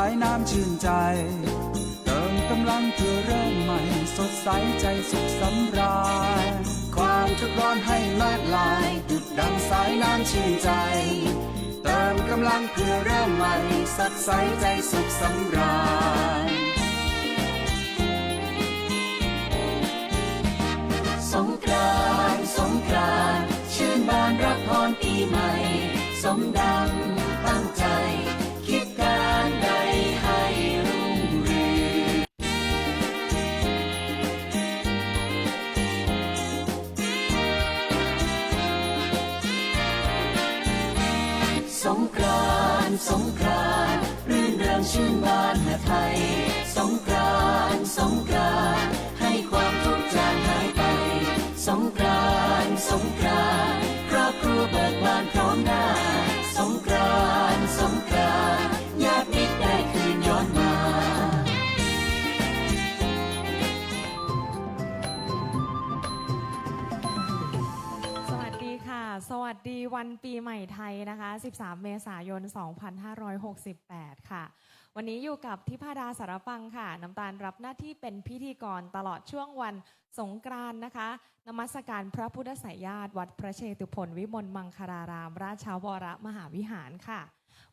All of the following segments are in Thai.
ายน้ำชื่นใจเติมกำลังเพื่อเริ่มใหม่สดใสใจสุขสำราญความทุกข์ร้อนให้ลดลายดุจดังสายน้ำชื่นใจเติมกำลังเพื่อเริ่มใหม่สดใสใจสุขสำราญสงกรานต์สงกรานต์ชื่นบานรับพรปีใหม่สมดังตั้งใจคิดการใดให้รุ่งเรืองสงกรานต์สงกรานต์รื่นเริงชื่นบานหาไทยสงกรานต์สงกรานต์ให้ความทุกข์จางหายไปสงกรานต์สงกรานต์ครอบครัวเบิกบานพร้อมหน้าสงกรานต์สงกรานต์ญาติมิตรได้คืนย้อนมาสวัสดีค่ะสวัสดีวันปีใหม่ไทยนะคะ13 เมษายน 2568 ค่ะวันนี้อยู่กับทิพาดาสารปังค่ะน้ำตาลรับหน้าที่เป็นพิธีกรตลอดช่วงวันสงกรานต์นะคะนมัสการพระพุทธไสยญาติวัดพระเชตุพนวิมลมังคลารามราชวรมหาวิหารค่ะ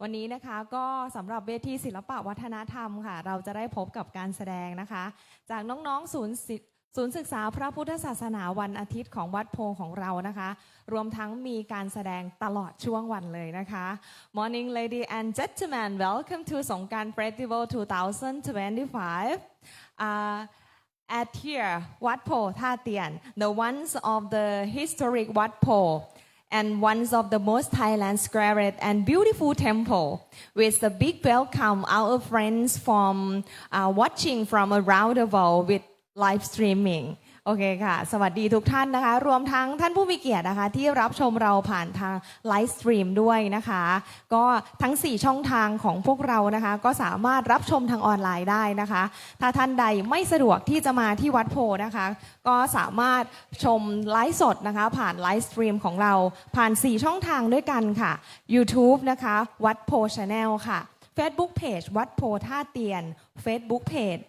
วันนี้นะคะก็สำหรับเวทีศิลปะวัฒนธรรมค่ะเราจะได้พบกับการแสดงนะคะจากน้องๆศูนย์ศึกษาพระพุทธศาสนาวันอาทิตย์ของวัดโพของเรานะคะรวมทั้งมีการแสดงตลอดช่วงวันเลยนะคะ Morning ladies and gentlemen welcome to Songkran Festival 2025 at here Wat Po Tha Tien the ones of the historic Wat Po and one of the most Thailand's great and beautiful temple with a big welcome our friends from watching from around the world with live streaming โอเคค่ะสวัสดีทุกท่านนะคะรวมทั้งท่านผู้มีเกียรตินะคะที่รับชมเราผ่านทางไลฟ์สตรีมด้วยนะคะก็ทั้ง4ช่องทางของพวกเรานะคะก็สามารถรับชมทางออนไลน์ได้นะคะถ้าท่านใดไม่สะดวกที่จะมาที่วัดโพนะคะก็สามารถชมไลฟ์สดนะคะผ่านไลฟ์สตรีมของเราผ่าน4ช่องทางด้วยกันค่ะ YouTube นะคะวัดโพ Channel ค่ะ Facebook Page วัดโพท่าเตียน Facebook Page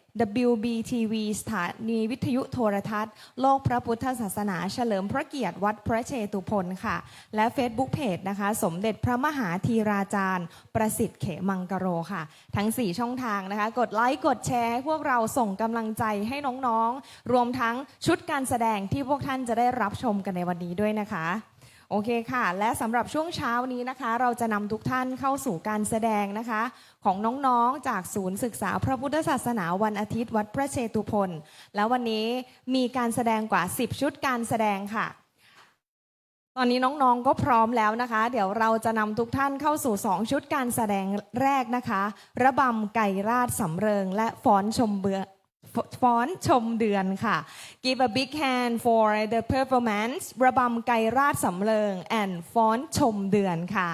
WBTV สถานีวิทยุโทรทัศน์โลกพระพุทธศาสนาเฉลิมพระเกียรติวัดพระเชตุพนค่ะและ Facebook Page นะคะสมเด็จพระมหาธีราจารย์ประสิทธิ์เขมังกโรค่ะทั้ง4ช่องทางนะคะกดไลค์กดแชร์ให้พวกเราส่งกำลังใจให้น้องๆรวมทั้งชุดการแสดงที่พวกท่านจะได้รับชมกันในวันนี้ด้วยนะคะโอเคค่ะและสำหรับช่วงเช้านี้นะคะเราจะนำทุกท่านเข้าสู่การแสดงนะคะของน้องๆจากศูนย์ศึกษาพระพุทธศาสนาวันอาทิตย์วัดพระเชตุพนแล้ววันนี้มีการแสดงกว่า10ชุดการแสดงค่ะตอนนี้น้องๆก็พร้อมแล้วนะคะเดี๋ยวเราจะนำทุกท่านเข้าสู่2ชุดการแสดงแรกนะคะระบำไก่ราชสำเริงและฟ้อนชมเดือนค่ะ Give a big hand for the performance ระบำไก่ราชสำเริง and ฟ้อนชมเดือนค่ะ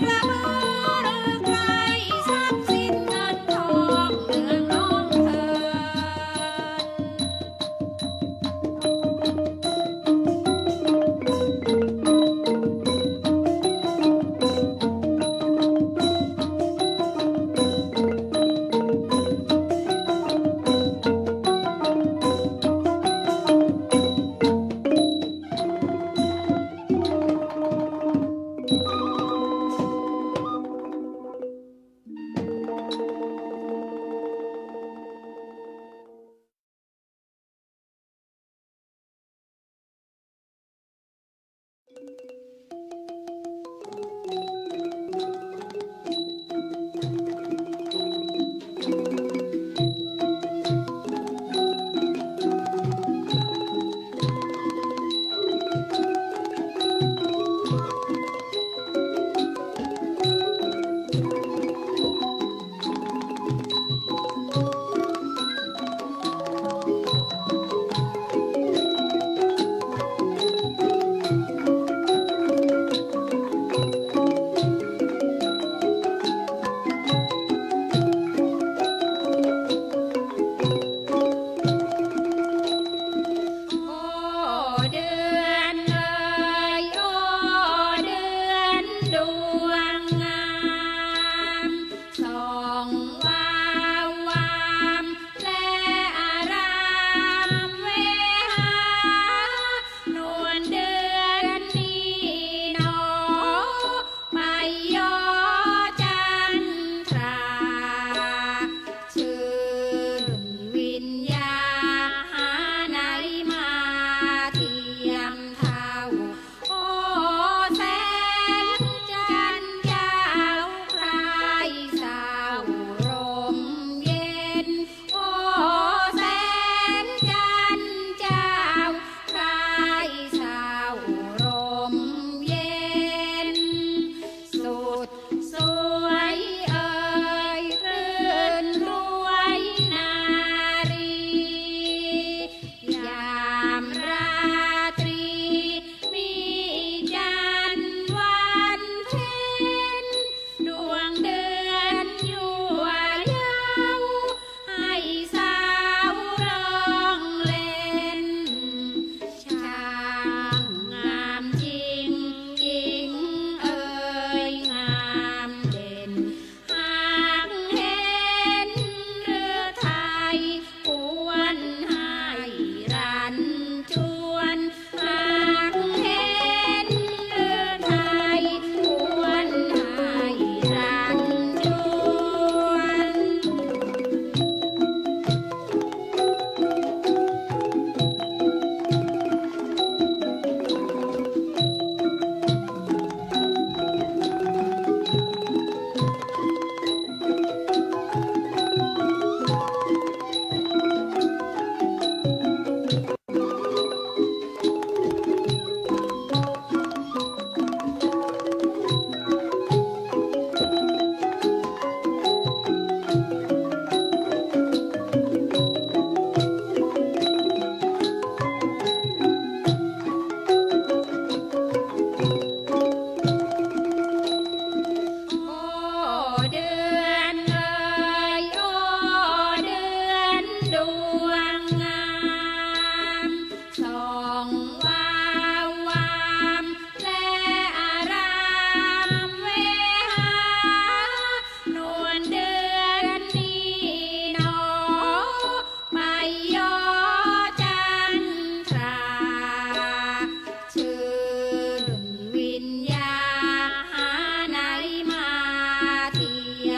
กระบือหรือใครทรัพย์สินเงินทองเรืองน้องเถิด ย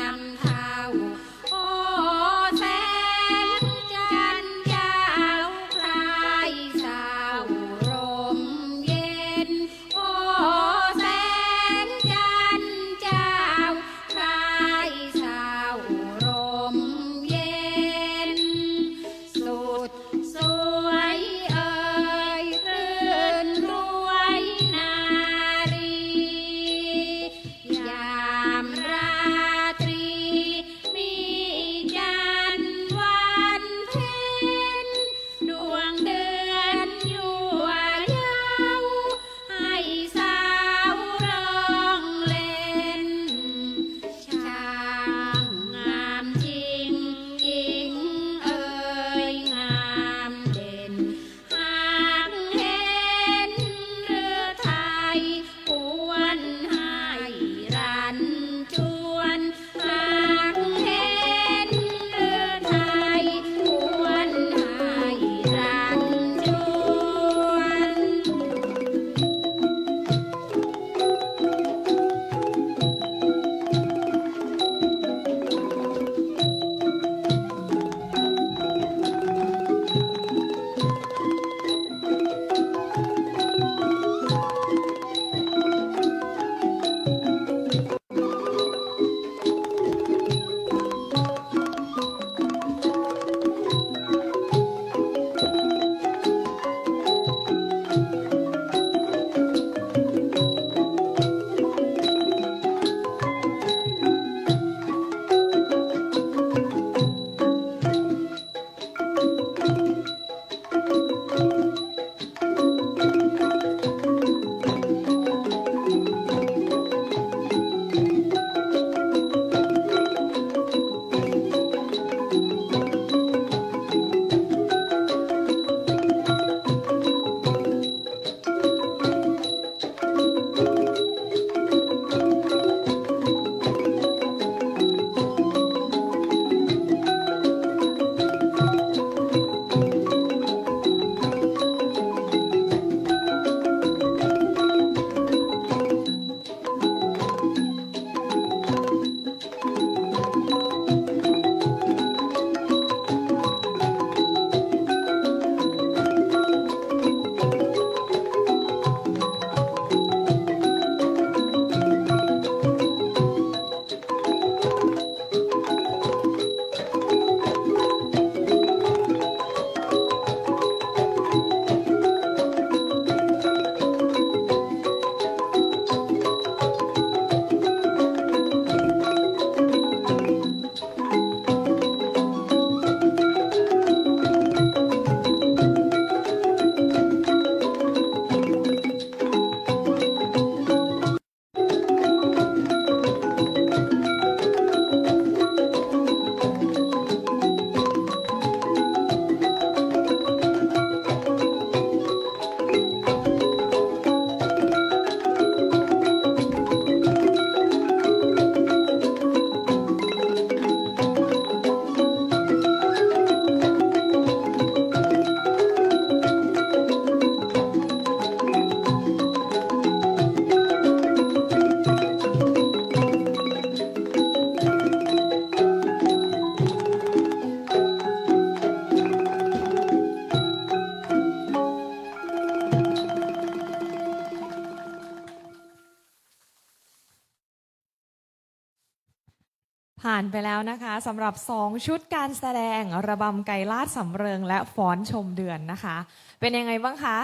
ผ่านไปแล้วนะคะสำหรับ 2 ชุดการแสดงระบำไก่ลาดสำเริงและฟ้อนชมเดือนนะคะ เป็นยังไงบ้างคะ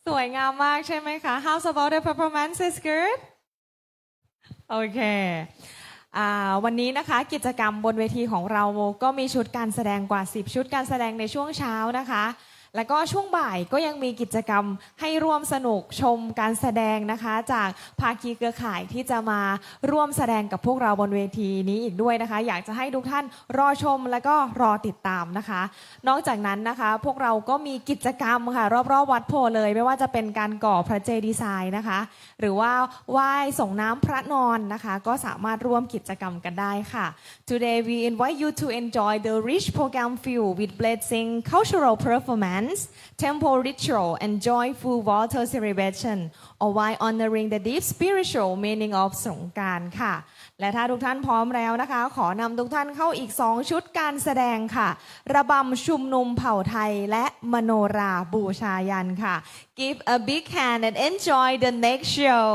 สวยงามมากใช่ไหมคะ How's about the performance is good โอเควันนี้นะคะกิจกรรมบนเวทีของเราก็มีชุดการแสดงกว่า 10 ชุดการแสดงในช่วงเช้านะคะแล้วก็ช่วงบ่ายก็ยังมีกิจกรรมให้ร่วมสนุกชมการแสดงนะคะจากภาคีเครือข่ายที่จะมาร่วมแสดงกับพวกเราบนเวทีนี้อีกด้วยนะคะอยากจะให้ทุกท่านรอชมแล้วก็รอติดตามนะคะนอกจากนั้นนะคะพวกเราก็มีกิจกรรมค่ะรอบๆวัดโพเลยไม่ว่าจะเป็นการก่อพระเจดีย์ทรายนะคะหรือว่าไหว้ส่งน้ำพระนอนนะคะก็สามารถร่วมกิจกรรมกันได้ค่ะ Today we invite you to enjoy the rich program filled with blessing cultural performance temple ritual and joyful water celebration or while honoring the deep spiritual meaning of สงกรานต์ค่ะและถ้าทุกท่านพร้อมแล้วนะคะขอนำทุกท่านเข้าอีก2ชุดการแสดงค่ะระบำชุมนุมเผ่าไทยและมโนราบูชายันค่ะ Give a big hand and enjoy the next show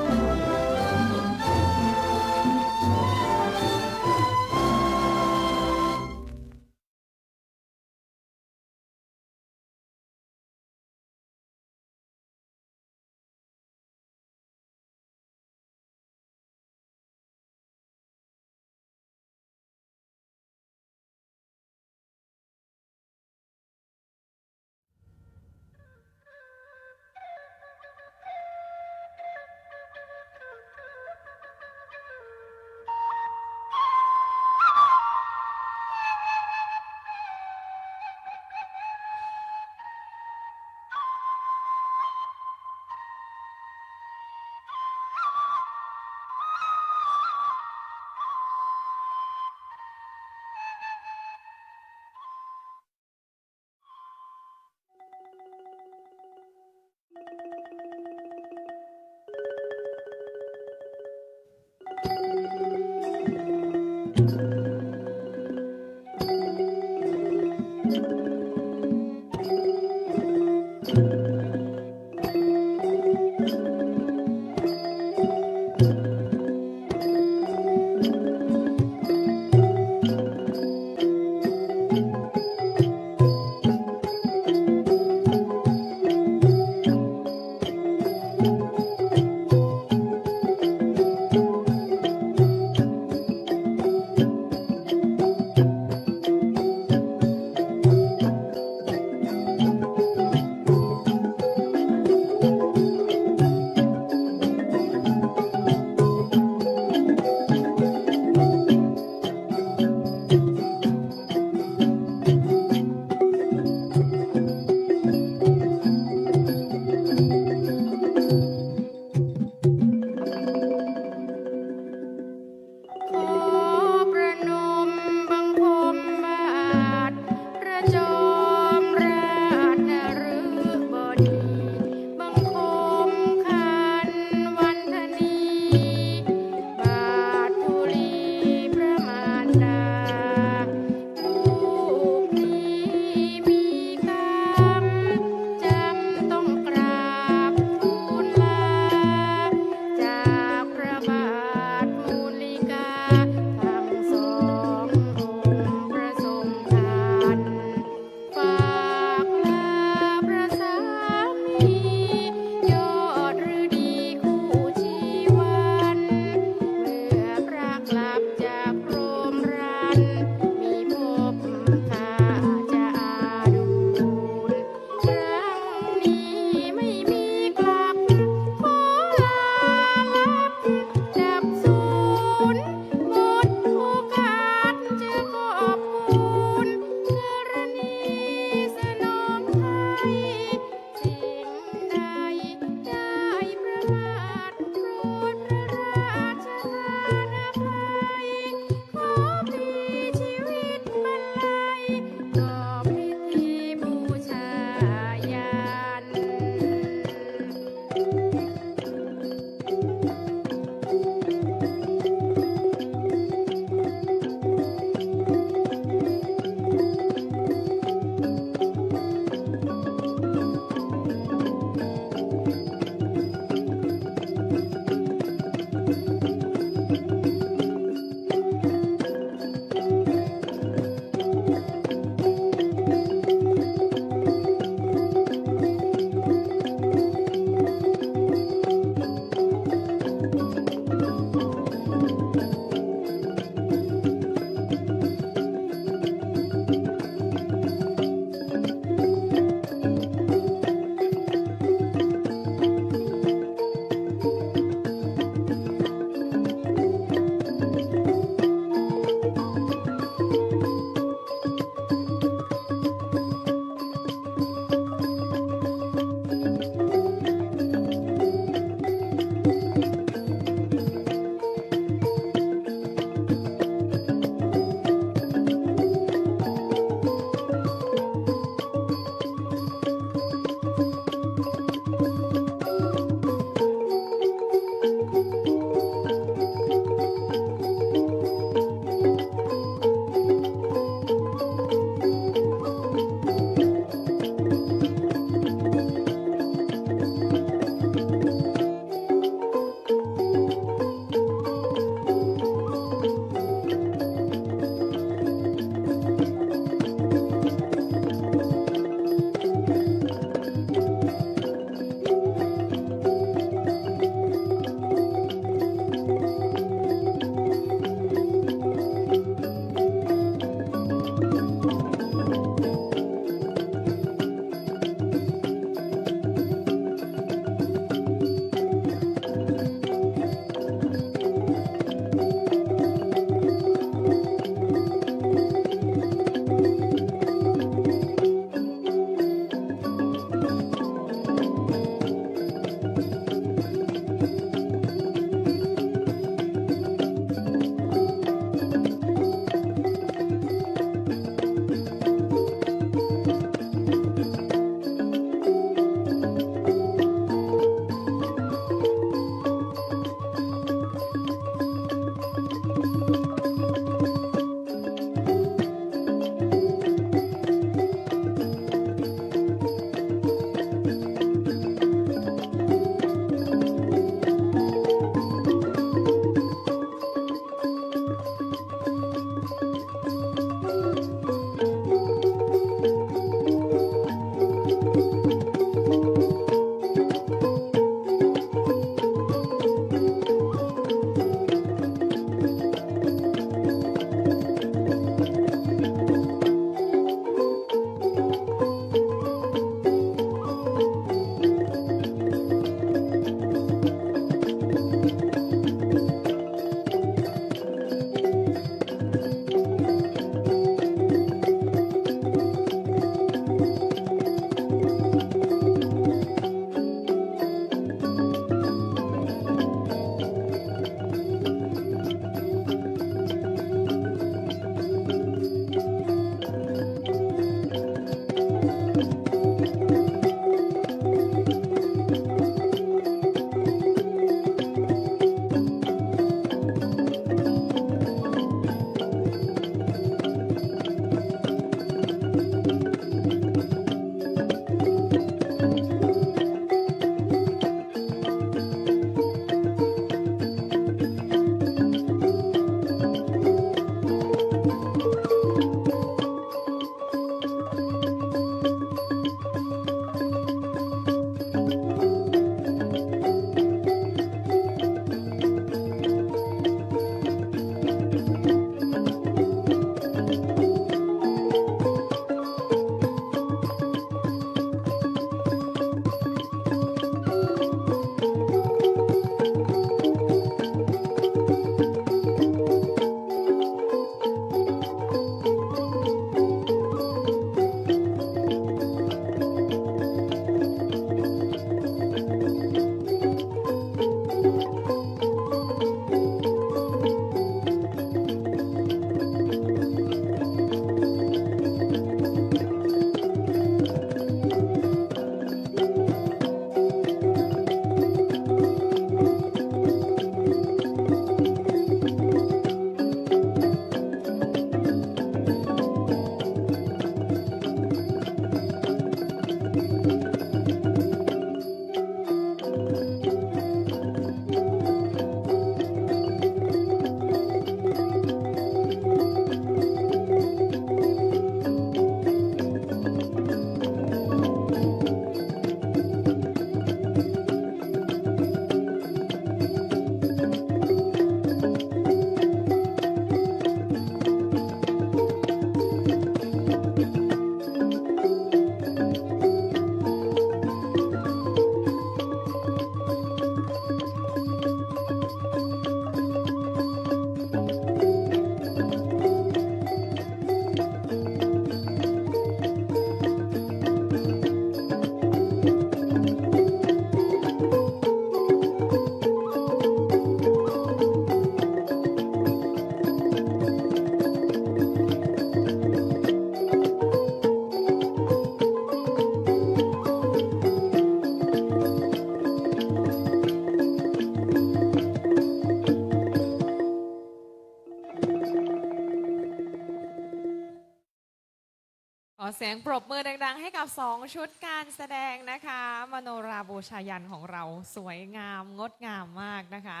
เสียงปรบมือดังๆให้กับ2ชุดการแสดงนะคะมโนราบูชายันของเราสวยงามงดงามมากนะคะ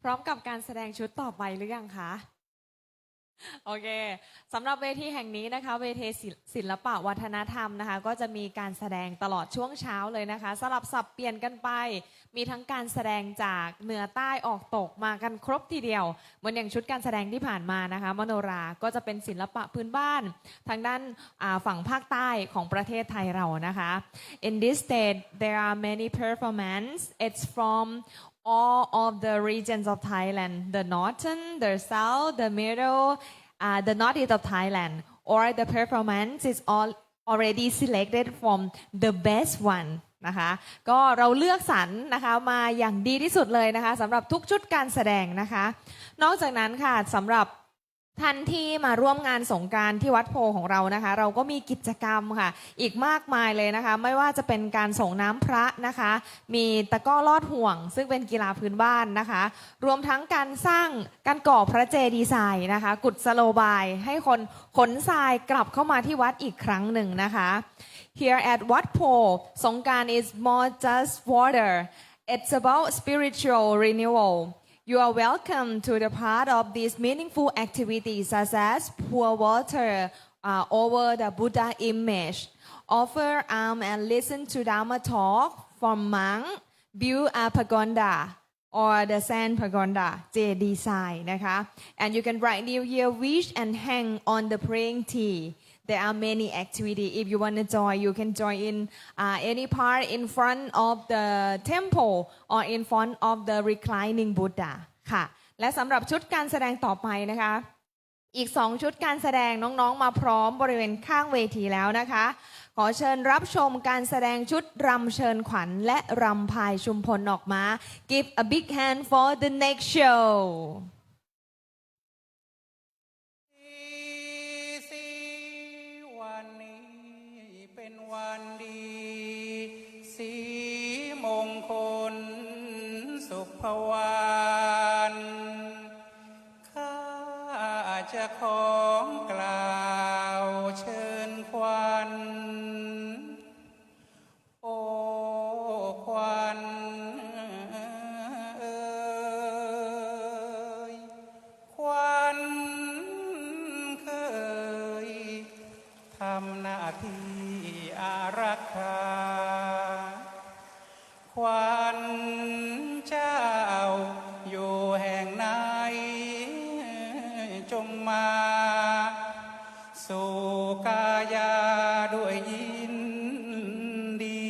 พร้อมกับการแสดงชุดต่อไปหรือยังคะโอเคสำหรับเวทีแห่งนี้นะคะเวทีศิลปะวัฒนธรรมนะคะก็จะมีการแสดงตลอดช่วงเช้าเลยนะคะสลับสับเปลี่ยนกันไปมีทั้งการแสดงจากเหนือใต้ออกตกมากันครบทีเดียวเหมือนอย่างชุดการแสดงที่ผ่านมานะคะมโนราก็จะเป็นศิลปะพื้นบ้านทางด้านฝั่งภาคใต้ของประเทศไทยเรานะคะ In this state there are many performance it's from all of the regions of Thailand, the northern, the south, the middle, the northeast of Thailand, or the performance is all already selected from the best one นะคะก็เราเลือกสรรนะคะมาอย่างดีที่สุดเลยนะคะสำหรับทุกชุดการแสดงนะคะนอกจากนั้นค่ะสำหรับท่านที่มาร่วมงานสงกรานต์ที่วัดโพของเรานะคะเราก็มีกิจกรรมค่ะอีกมากมายเลยนะคะไม่ว่าจะเป็นการส่งน้ำพระนะคะมีตะกร้อลอดห่วงซึ่งเป็นกีฬาพื้นบ้านนะคะรวมทั้งการสร้างการก่อพระเจดีย์ทรายนะคะกุศโลบายให้คนขนทรายกลับเข้ามาที่วัดอีกครั้งหนึ่งนะคะ Here at Wat Po Songkran is more just water it's about spiritual renewal.You are welcome to the part of these meaningful activities such as pour water over the Buddha image, offer alms and listen to Dharma talk from monk, build a pagoda or the sand pagoda, JD sign นะคะ and you can write New Year wish and hang on the praying tree.There are many activities. If you want to join, you can join in any part in front of the temple or in front of the reclining Buddha ค่ะ และสำหรับชุดการแสดงต่อไปนะคะอีก2ชุดการแสดงน้องๆมาพร้อมบริเวณข้างเวทีแล้วนะคะขอเชิญรับชมการแสดงชุดรำเชิญขวัญและรำพายชุมพลออกมา Give a big hand for the next showวันดีสีมงคลสุภวานข้าจะของกล่าวเชิญควันโอ้ควันเอ่ยควันเคยทำหน้าที่อารักขาขวัญเจ้าอยู่แห่งไหนจงมาสู่กายาด้วยยินดี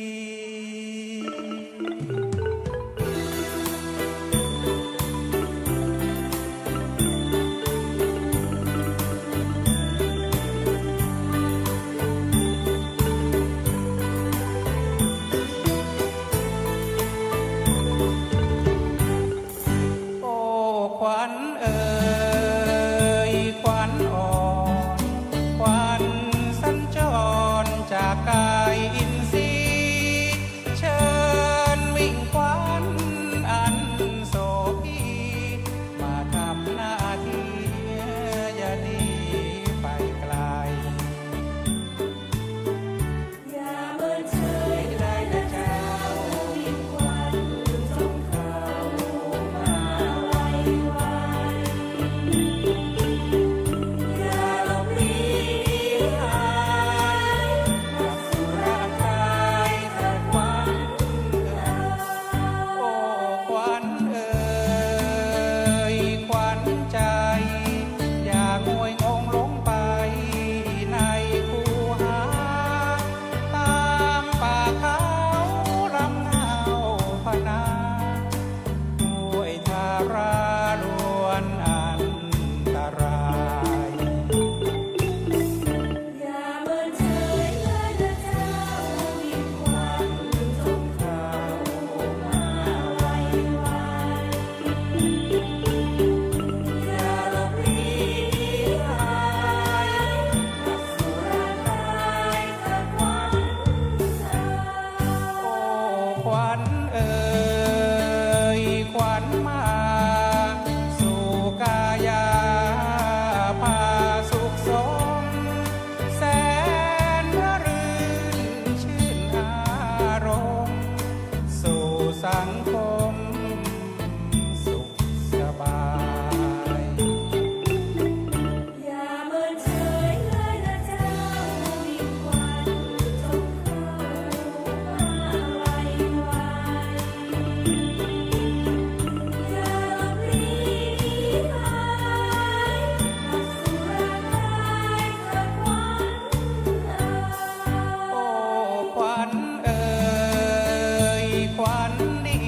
สังคมสุขสบาย อย่าเมินเฉยเลยนะเจ้ามิ่งขวัญจงเข้ามาไวไวอย่าหลบหลีกหนีหายมาสู่ร่างกายเถิดขวัญโอ้ขวัญเอ่ยขวัญดี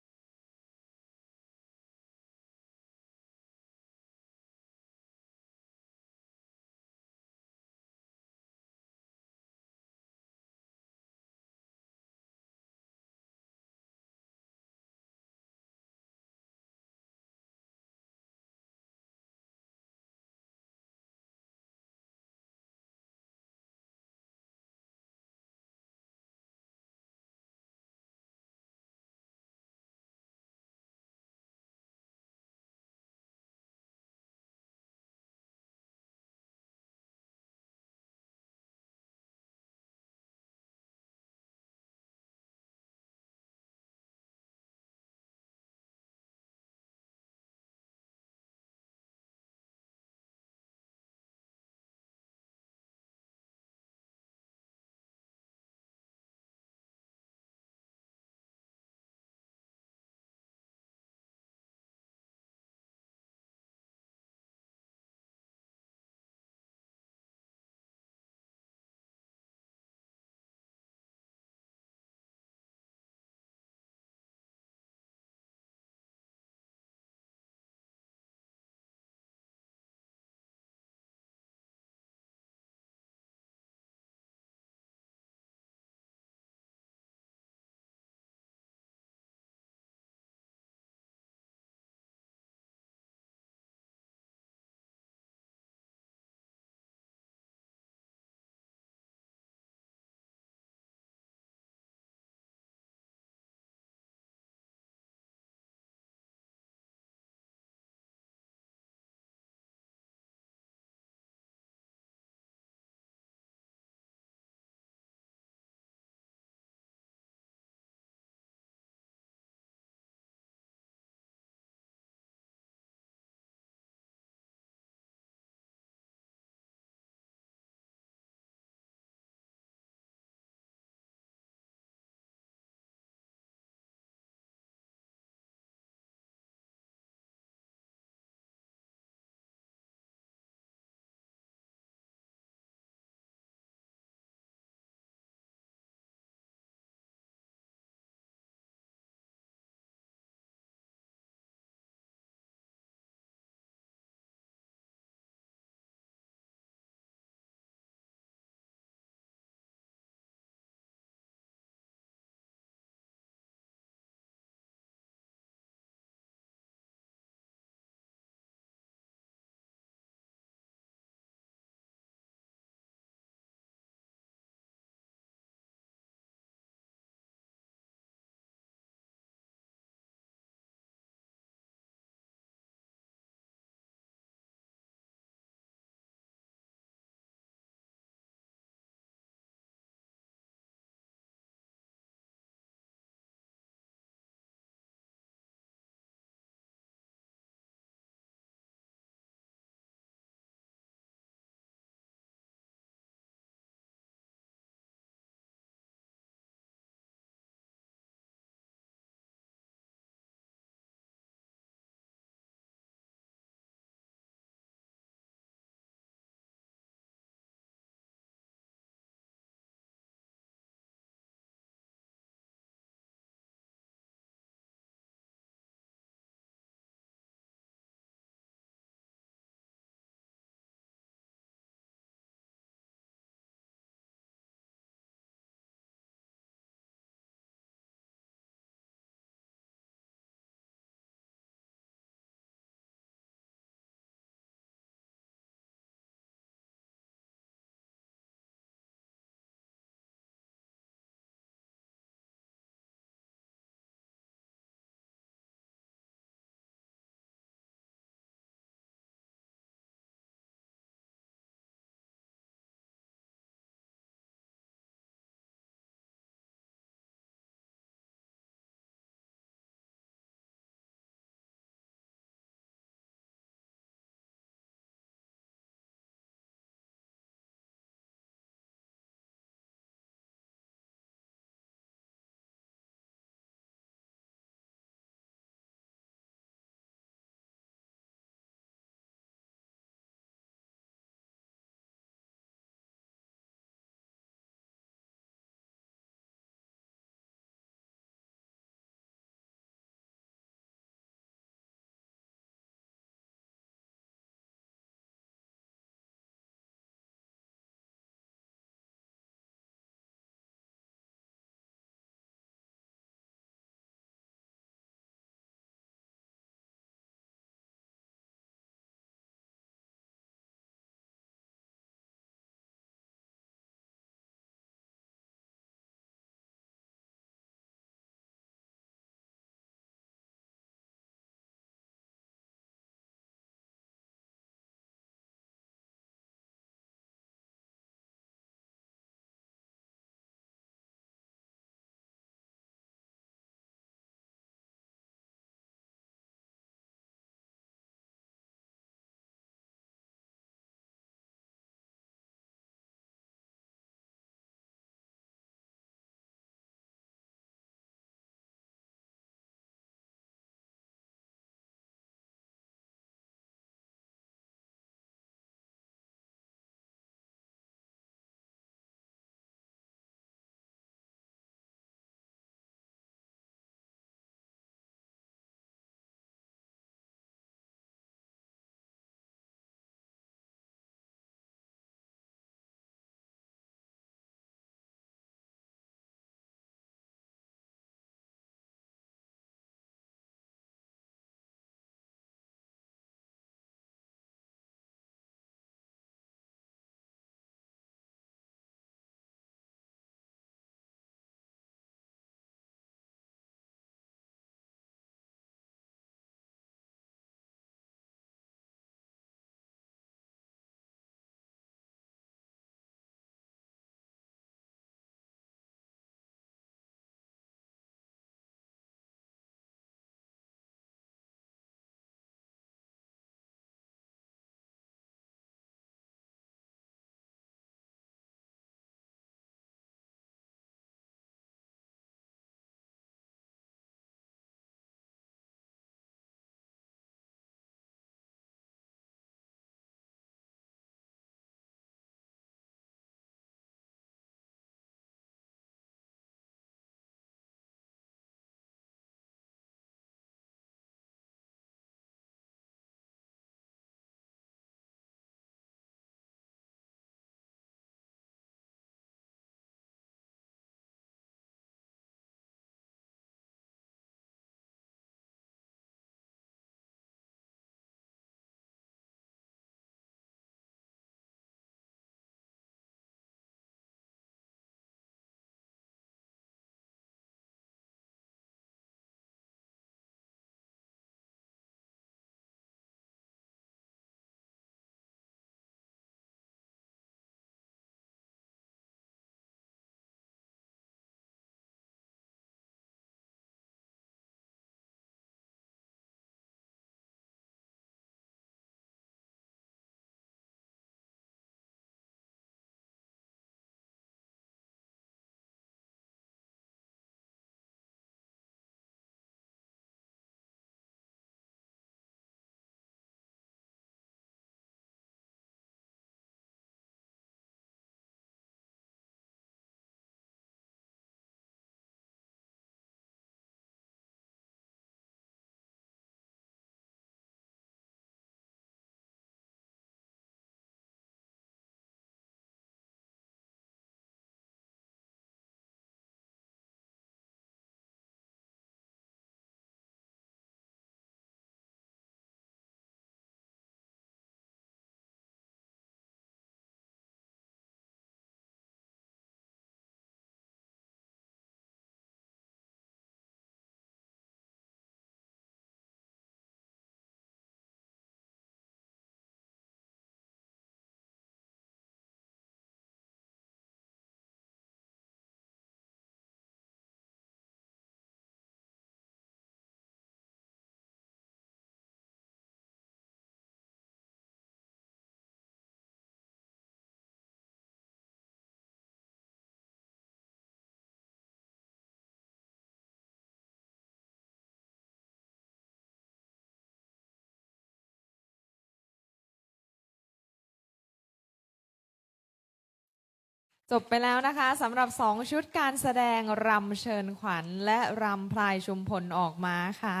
จบไปแล้วนะคะสำหรับ2ชุดการแสดงรำเชิญขวัญและรำพลายชุมพลออกมาค่ะ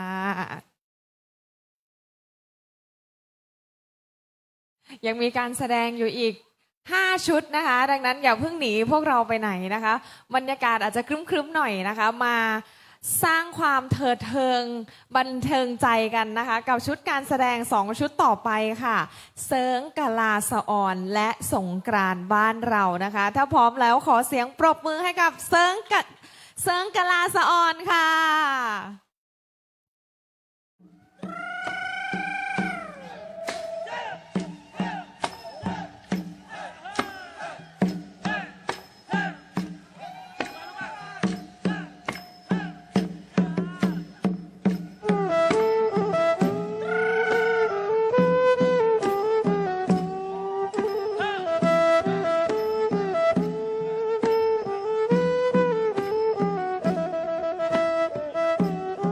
ยังมีการแสดงอยู่อีก5ชุดนะคะ ดังนั้นอย่าเพิ่งหนีพวกเราไปไหนนะคะ บรรยากาศอาจจะครึ้มๆหน่อยนะคะ มาสร้างความเถิดเทิงบันเทิงใจกันนะคะ กับชุดการแสดง2ชุดต่อไปค่ะเสิร์งกะลาสะออนและสงกรานต์บ้านเรานะคะ ถ้าพร้อมแล้วขอเสียงปรบมือให้กับเสิร์งกะลาสะออนค่ะ เ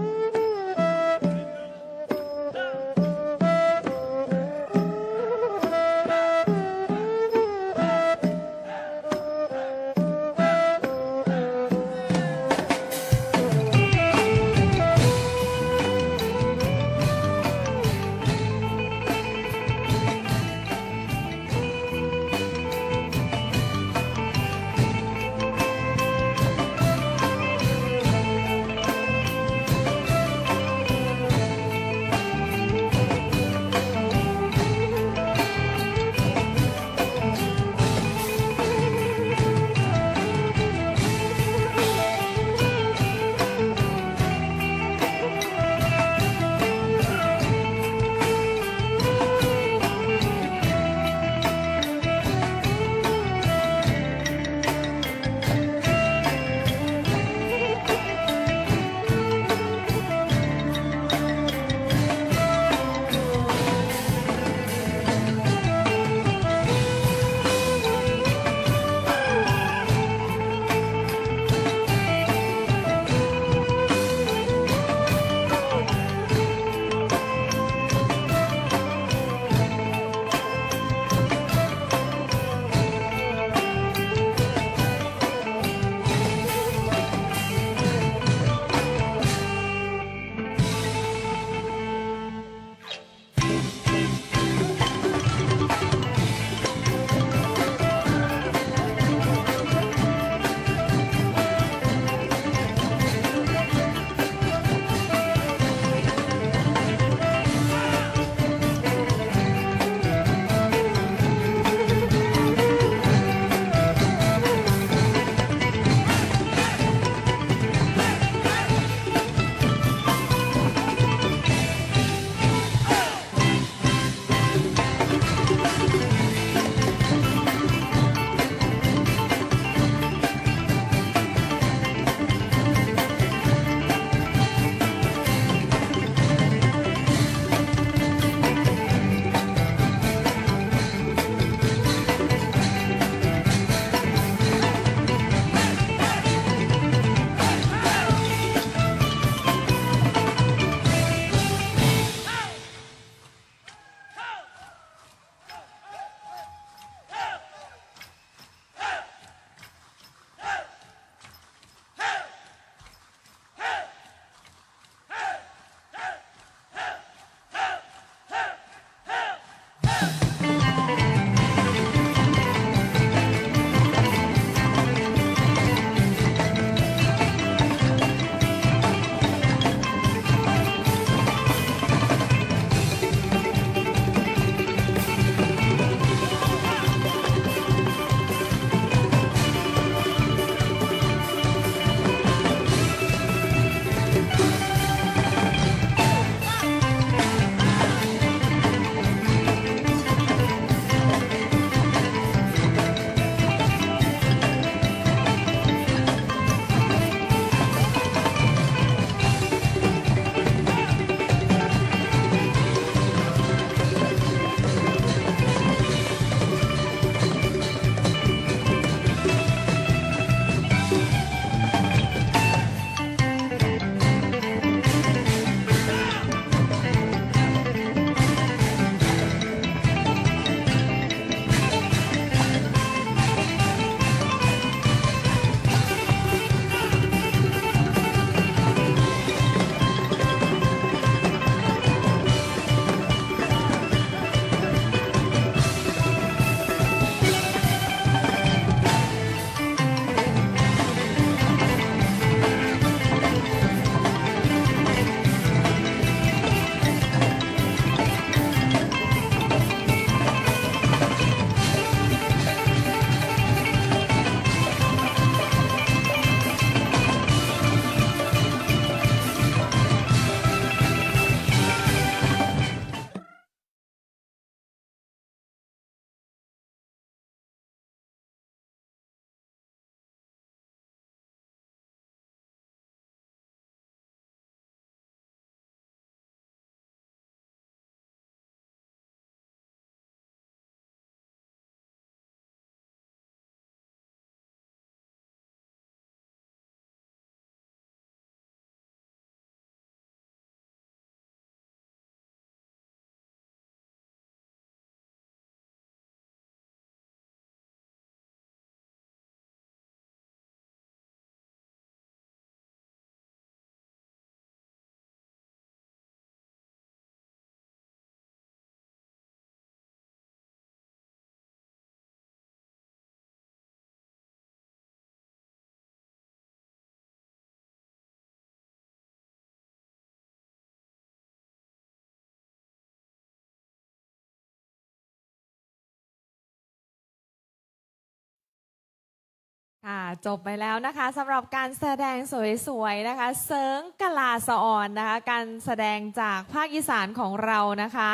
ค่ะจบไปแล้วนะคะสำหรับการแสดงสวยๆนะคะเสิร์งกะลาสะออนนะคะการแสดงจากภาคอีสานของเรานะคะ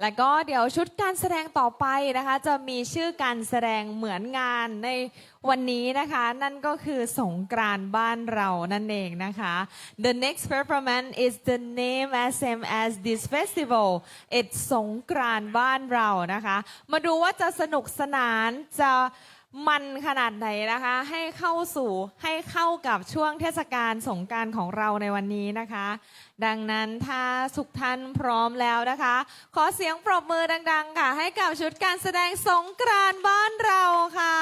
แล้วก็เดี๋ยวชุดการแสดงต่อไปนะคะจะมีชื่อการแสดงเหมือนงานในวันนี้นะคะนั่นก็คือสงกรานต์บ้านเรานั่นเองนะคะ The next performance is the name as same as this festival it's สงกรานต์บ้านเรานะคะมาดูว่าจะสนุกสนานจะมันขนาดไหนนะคะให้เข้ากับช่วงเทศกาลสงกรานต์ของเราในวันนี้นะคะ ดังนั้นถ้าทุกท่านพร้อมแล้วนะคะ ขอเสียงปรบมือดังๆค่ะให้กับชุดการแสดงสงกรานต์บ้านเราค่ะ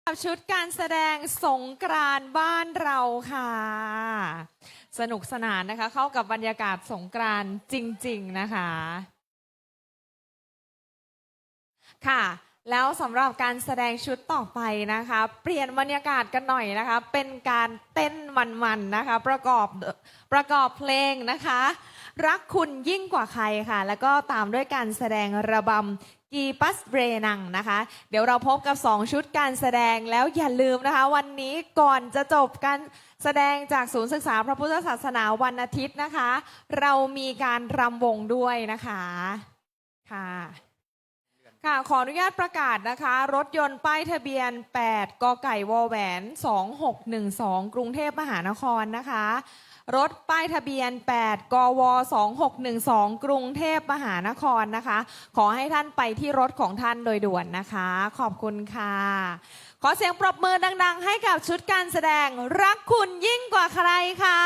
กับชุดการแสดงสงกรานต์บ้านเราค่ะ สนุกสนานนะคะเข้ากับบรรยากาศสงกรานต์จริงๆนะคะค่ะแล้วสำหรับการแสดงชุดต่อไปนะคะเปลี่ยนบรรยากาศกันหน่อยนะคะเป็นการเต้นมันๆนะคะประกอบเพลงนะคะรักคุณยิ่งกว่าใครค่ะแล้วก็ตามด้วยการแสดงระบำกีปัสเรนังนะคะเดี๋ยวเราพบกับ2ชุดการแสดงแล้วอย่าลืมนะคะวันนี้ก่อนจะจบการแสดงจากศูนย์ศึกษาพระพุทธศาสนาวันอาทิตย์นะคะเรามีการรำวงด้วยนะคะค่ะขออนุญาตประกาศนะคะรถยนต์ป้ายทะเบียน8กไก่วแหวน2612กรุงเทพมหานครนะคะรถป้ายทะเบียน8กว2612กรุงเทพมหานครนะคะขอให้ท่านไปที่รถของท่านโดยด่วนนะคะขอบคุณค่ะขอเสียงปรบมือดังๆให้กับชุดการแสดงรักคุณยิ่งกว่าใครค่ะ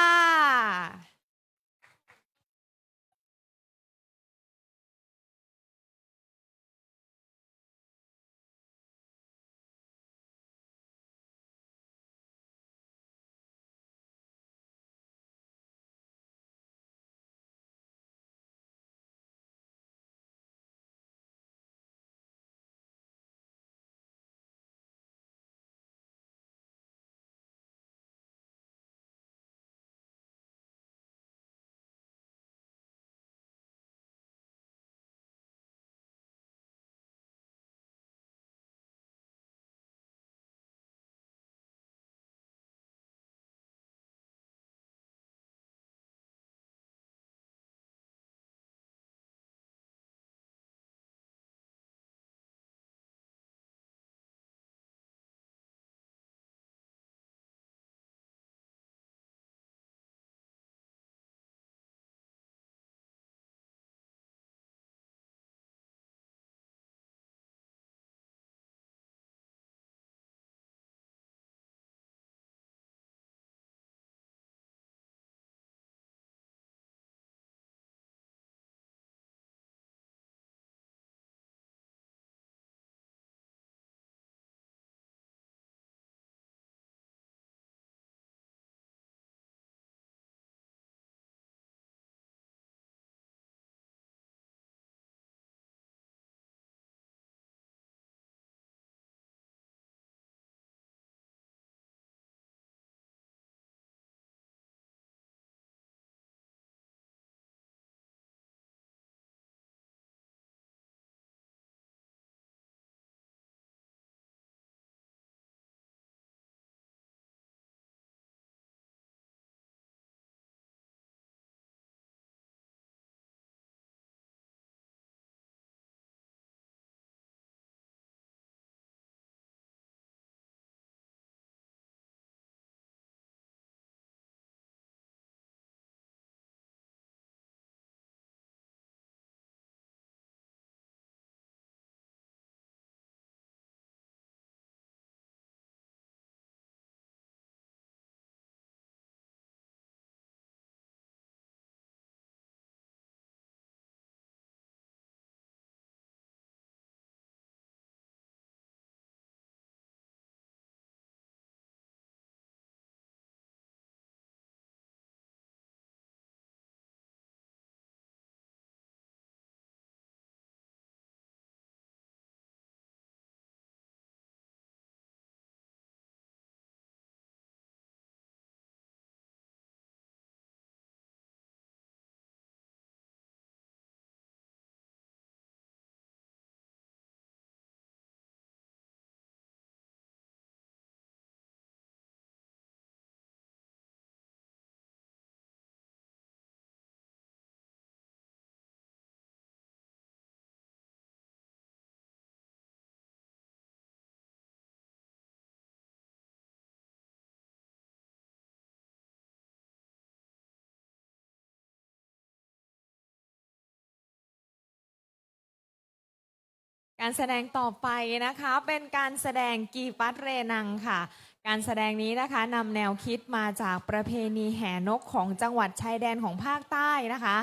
การแสดงต่อไปนะคะเป็นการแสดงกีปัสเรนังค่ะการแสดงนี้นะคะนำแนวคิดมาจากประเพณีแห่นกของจังหวัดชายแดนของภาคใต้นะคะ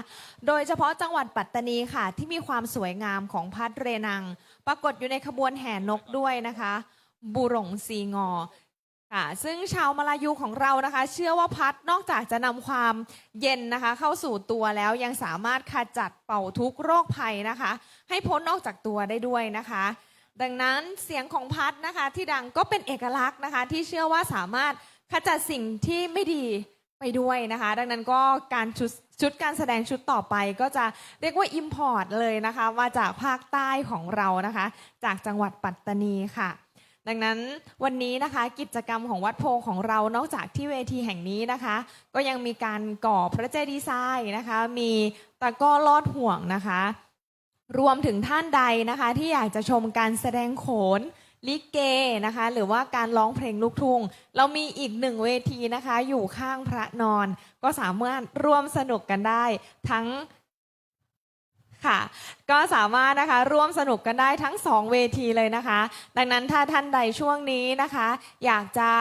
โดยเฉพาะจังหวัดปัตตานีค่ะที่มีความสวยงามของพัสเรนังปรากฏอยู่ในขบวนแห่นกด้วยนะคะ บุหรงซีงอค่ะซึ่งชาวมลายูของเรานะคะเชื่อว่าพัดนอกจากจะนำความเย็นนะคะเข้าสู่ตัวแล้วยังสามารถขจัดเป่าทุกโรคภัยนะคะให้พ้นออกจากตัวได้ด้วยนะคะดังนั้นเสียงของพัดนะคะที่ดังก็เป็นเอกลักษณ์นะคะที่เชื่อว่าสามารถขจัดสิ่งที่ไม่ดีไปด้วยนะคะดังนั้นก็การชุดการแสดงชุดต่อไปก็จะเรียกว่า import เลยนะคะมาจากภาคใต้ของเรานะคะจากจังหวัดปัตตานีค่ะดังนั้นวันนี้นะคะกิจกรรมของวัดโพของเรานอกจากที่เวทีแห่งนี้นะคะก็ยังมีการก่อพระเจดีย์ทรายนะคะมีตะกร้อลอดห่วงนะคะรวมถึงท่านใดนะคะที่อยากจะชมการแสดงโขนลิเกนะคะหรือว่าการร้องเพลงลูกทุ่งเรามีอีกหนึ่งเวทีนะคะอยู่ข้างพระนอนก็สามารถร่วมสนุกกันได้ทั้งค่ะก็สามารถนะคะร่วมสนุกกันได้ทั้ง2เวทีเลยนะคะดังนั้นถ้าท่านใดช่วงนี้นะคะอยากจะ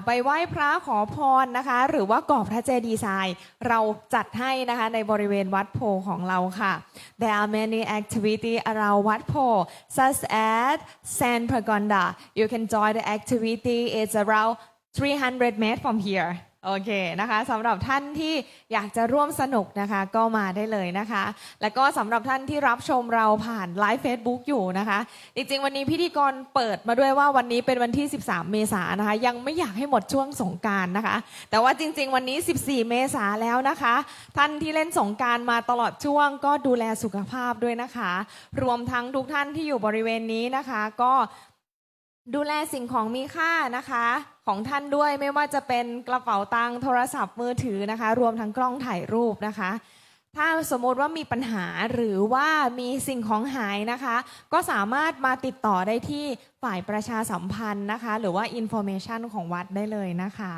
ไปไหว้พระขอพรนะคะหรือว่าก่อพระเจดีย์ทรายเราจัดให้นะคะในบริเวณวัดโพของเราค่ะ There are many activities around วัดโพ such as Sand Pagoda you can join the activity it's around 300 meters from hereโอเคนะคะสำหรับท่านที่อยากจะร่วมสนุกนะคะก็มาได้เลยนะคะแล้วก็สำหรับท่านที่รับชมเราผ่านไลฟ์ Facebook อยู่นะคะจริงๆวันนี้พิธีกรเปิดมาด้วยว่าวันนี้เป็นวันที่13เมษายนนะคะยังไม่อยากให้หมดช่วงสงกรานต์นะคะแต่ว่าจริงๆวันนี้14เมษายนแล้วนะคะท่านที่เล่นสงกรานต์มาตลอดช่วงก็ดูแลสุขภาพด้วยนะคะรวมทั้งทุกท่านที่อยู่บริเวณนี้นะคะก็ดูแลสิ่งของมีค่านะคะของท่านด้วยไม่ว่าจะเป็นกระเป๋าตังค์โทรศัพท์มือถือนะคะรวมทั้งกล้องถ่ายรูปนะคะถ้าสมมติว่ามีปัญหาหรือว่ามีสิ่งของหายนะคะก็สามารถมาติดต่อได้ที่ฝ่ายประชาสัมพันธ์นะคะหรือว่า information ของวัดได้เลยนะคะ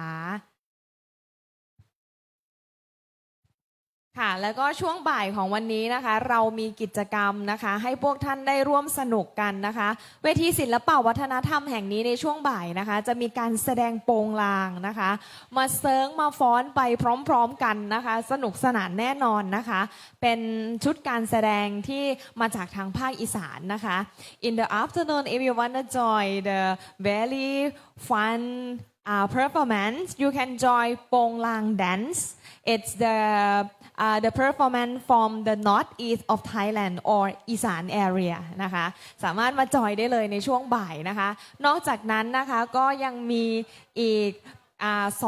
ค่ะแล้วก็ช่วงบ่ายของวันนี้นะคะเรามีกิจกรรมนะคะให้พวกท่านได้ร่วมสนุกกันนะคะเวทีศิลปวัฒนธรรมแห่งนี้ในช่วงบ่ายนะคะจะมีการแสดงโปงลางนะคะมาเซิร์งมาฟ้อนไปพร้อมๆกันนะคะสนุกสนานแน่นอนนะคะเป็นชุดการแสดงที่มาจากทางภาคอีสานนะคะ In the afternoon if you wanna join the very fun performance you can join โปงลาง dance it's the performance from the northeast of Thailand or อีสาน area นะคะสามารถมาจอยได้เลยในช่วงบ่ายนะคะนอกจากนั้นนะคะก็ยังมีอีก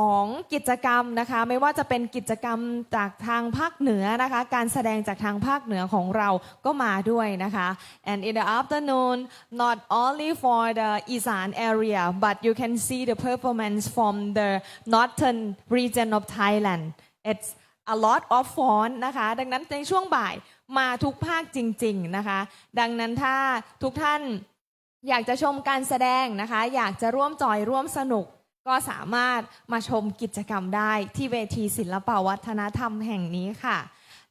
2กิจกรรมนะคะไม่ว่าจะเป็นกิจกรรมจากทางภาคเหนือนะคะการแสดงจากทางภาคเหนือของเราก็มาด้วยนะคะ and in the afternoon not only for the อีสาน area but you can see the performance from the northern region of Thailand it's a lot of fun นะคะดังนั้นในช่วงบ่ายมาทุกภาคจริงๆนะคะดังนั้นถ้าทุกท่านอยากจะชมการแสดงนะคะอยากจะร่วมจอยร่วมสนุกก็สามารถมาชมกิจกรรมได้ที่เวทีศิลปวัฒนธรรมแห่งนี้ค่ะ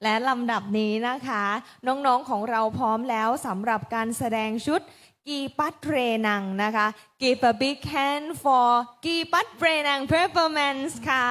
และลำดับนี้นะคะน้องๆของเราพร้อมแล้วสำหรับการแสดงชุดกีปัตเรนังนะคะ Give a big hand for กีปัตเรนัง performance ค่ะ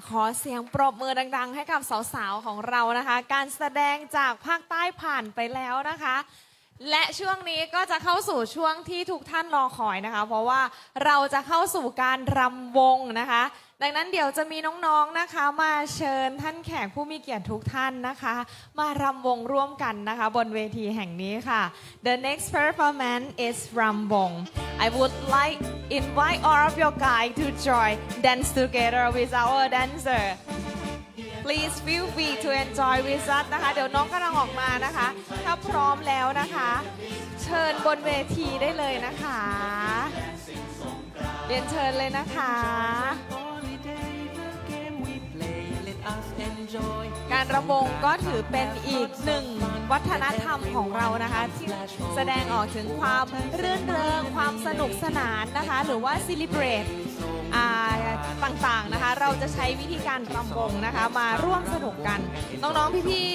ขอเสียงปรบมือดังๆให้กับสาวๆของเรานะคะ การแสดงจากภาคใต้ผ่านไปแล้วนะคะ และช่วงนี้ก็จะเข้าสู่ช่วงที่ทุกท่านรอคอยนะคะ เพราะว่าเราจะเข้าสู่การรำวงนะคะ ดังนั้นเดี๋ยวจะมีน้องๆนะคะมาเชิญท่านแขกผู้มีเกียรติทุกท่านนะคะ มารำวงร่วมกันนะคะบนเวทีแห่งนี้ค่ะ The next performance is รำวง I would like invite all of your guys to join dance together with our dancer Please feel free to enjoy with us นะคะเดี๋ยวน้องกำลังออกมานะคะ ถ้าพร้อมแล้วนะคะ เชิญบนเวทีได้เลยนะคะเรียนเชิญเลยนะคะ การรำวงก็ถือเป็นอีกหนึ่งวัฒนธรรมของเรานะคะที่แสดงออกถึงความรื่นเริงความสนุกสนานนะคะหรือว่า celebrateต่างๆนะคะเราจะใช้วิธีการรำวงนะคะมาร่วมสนุกกันน้องๆพี่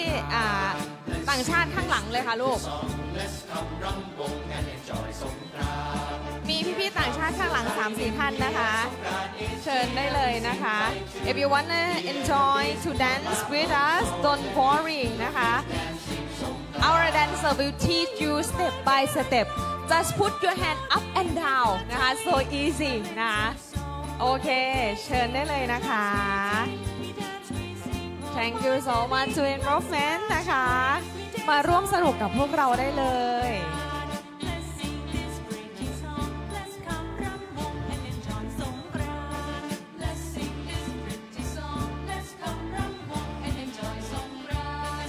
ๆต่างชาติข้างหลังเลยค่ะลูกมีพี่ๆต่างชาติข้างหลัง 3-4 ท่านนะคะเชิญได้เลยนะคะ If you wanna enjoy to dance with us don't worry นะคะ Our dancer will teach you step by step just put your hand up and down นะคะ so easy นะคะโอเคเชิญได้เลยนะคะ Thank you so much to involvement นะคะมาร่วมสนุกกับพวกเราได้เลย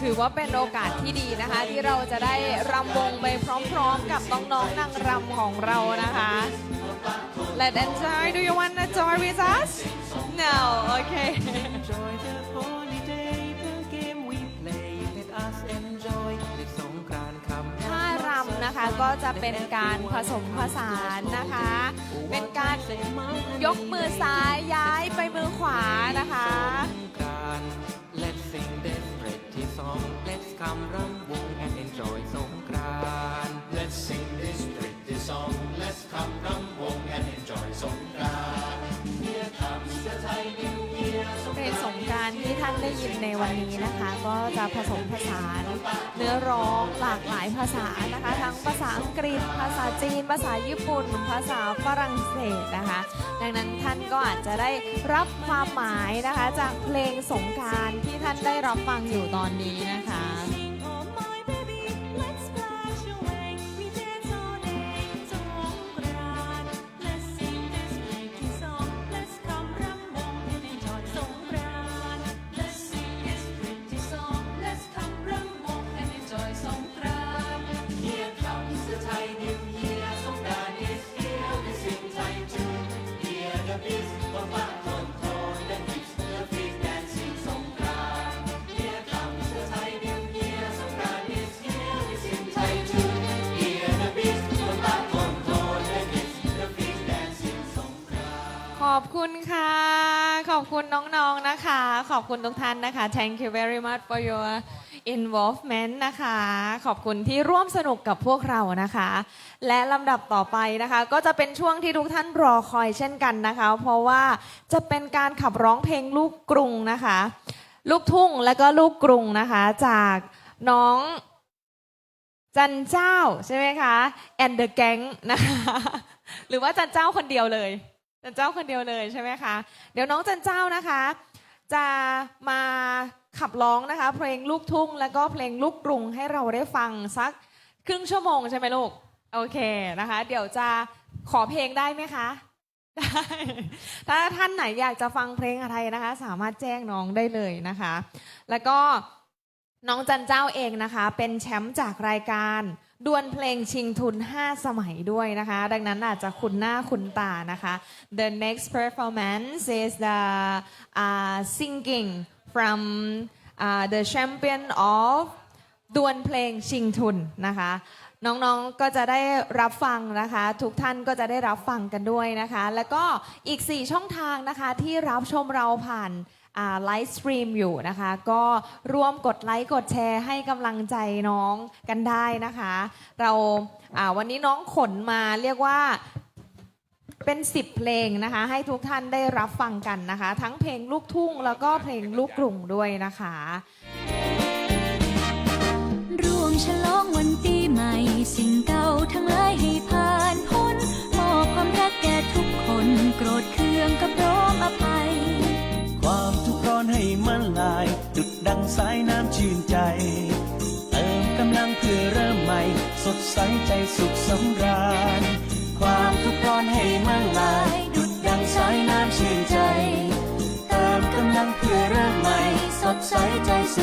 ถือว่าเป็นโอกาสที่ดีนะคะที่เราจะได้รำวงไปพร้อมๆกับน้องๆนางรำของเรานะคะ Let's enjoy. Do you want to join with us? No. Okay. Enjoy the holiday, the game we play. Let us enjoy สงกรานต์คำ ท่ารำนะคะก็จะเป็นการผสมผสานนะคะ เป็นการยกมือซ้ายย้ายไปมือขวานะคะ Let's sing this pretty song. Let's come รำวง and enjoy สงกรานต์ Let's sing this pretty song. Let's come รำวง and enjoy สงกรานต์ Here comes the Thai New Year เพลงสงกรานต์ที่ท่านได้ยินในวันนี้นะคะ ก็จะผสมผสานเนื้อร้องหลากหลายภาษานะคะทั้งภาษาอังกฤษภาษาจีนภาษาญี่ปุ่นภาษาฝรั่งเศสนะคะดังนั้นท่านก็อาจจะได้รับความหมายนะคะจากเพลงสงกรานต์ที่ท่านได้รับฟังอยู่ตอนนี้นะคะ Oh my baby let's splash away we dance all day สงกรานต์ Let's sing this pretty song Let's come รำวง and enjoy สงกรานต์ Let's sing this pretty song. Let's come รำวง and enjoy สงกรานต์ Here comes the Thai New Year สงกรานต์ is here. We sing Thai tune. Hear the beats, ปะปะโทนโทน the beats, the feet dancing สงกรานต์ Here comes the Thai New Year สงกรานต์ is here. We sing Thai tune. Hear the beats, ปะปะโทนโทน the beats, the feet dancing สงกรานต์ ขอบคุณค่ะ ขอบคุณน้องๆนะคะ ขอบคุณทุกท่านนะคะ Thank you very much for your involvement นะคะ ขอบคุณที่ร่วมสนุกกับพวกเรานะคะ และลำดับต่อไปนะคะ ก็จะเป็นช่วงที่ทุกท่านรอคอยเช่นกันนะคะ เพราะว่าจะเป็นการขับร้องเพลงลูกกรุงนะคะ ลูกทุ่งและก็ลูกกรุงนะคะ จากน้องจันเจ้าใช่ไหมคะ and the gang นะคะ หรือว่าจันเจ้าคนเดียวเลย จันเจ้าคนเดียวเลยใช่ไหมคะ เดี๋ยวน้องจันเจ้านะคะ จะมาขับร้องนะคะ เพลงลูกทุ่งแล้วก็เพลงลูกกรุงให้เราได้ฟังสักครึ่งชั่วโมงใช่ไหมลูกโอเคนะคะ เดี๋ยวจะขอเพลงได้ไหมคะได้ถ้าท่านไหนอยากจะฟังเพลงอะไรนะคะ สามารถแจ้งน้องได้เลยนะคะ แล้วก็น้องจันเจ้าเองนะคะเป็นแชมป์จากรายการดวลเพลงชิงทุน 5 สมัยด้วยนะคะ ดังนั้นอาจจะคุ้นหน้าคุ้นตานะคะ The next performance is the singing from the champion of ดวลเพลงชิงทุนนะคะ น้องๆก็จะได้รับฟังนะคะทุกท่านก็จะได้รับฟังกันด้วยนะคะแล้วก็อีก4ช่องทางนะคะที่รับชมเราผ่านไลฟ์สตรีมอยู่นะคะก็ร่วมกดไลค์กดแชร์ให้กำลังใจน้องกันได้นะคะเราวันนี้น้องขนมาเรียกว่า เป็น10เพลงนะคะให้ทุกท่านได้รับฟังกันนะคะ ทั้งเพลงลูกทุ่งแล้วก็เพลงลูกกรุงด้วยนะคะ ร่วมฉลองวันปีใหม่สิ่งเก่าทั้งหลายให้ผ่านพ้นมอบความรักแก่ทุกคนโกรธเคืองก็พร้อมอภัย ความทุกข์ร้อนให้มันลายดุจดังสายน้ำชื่นใจเติมกำลังเพื่อเริ่มใหม่สดใสใจสุขสำราญความทุกข์ร้อนให้มันลายดุจดังสายน้ำชื่นใจเติมกำลังเพื่อเริ่มใหม่สดใสใจสุ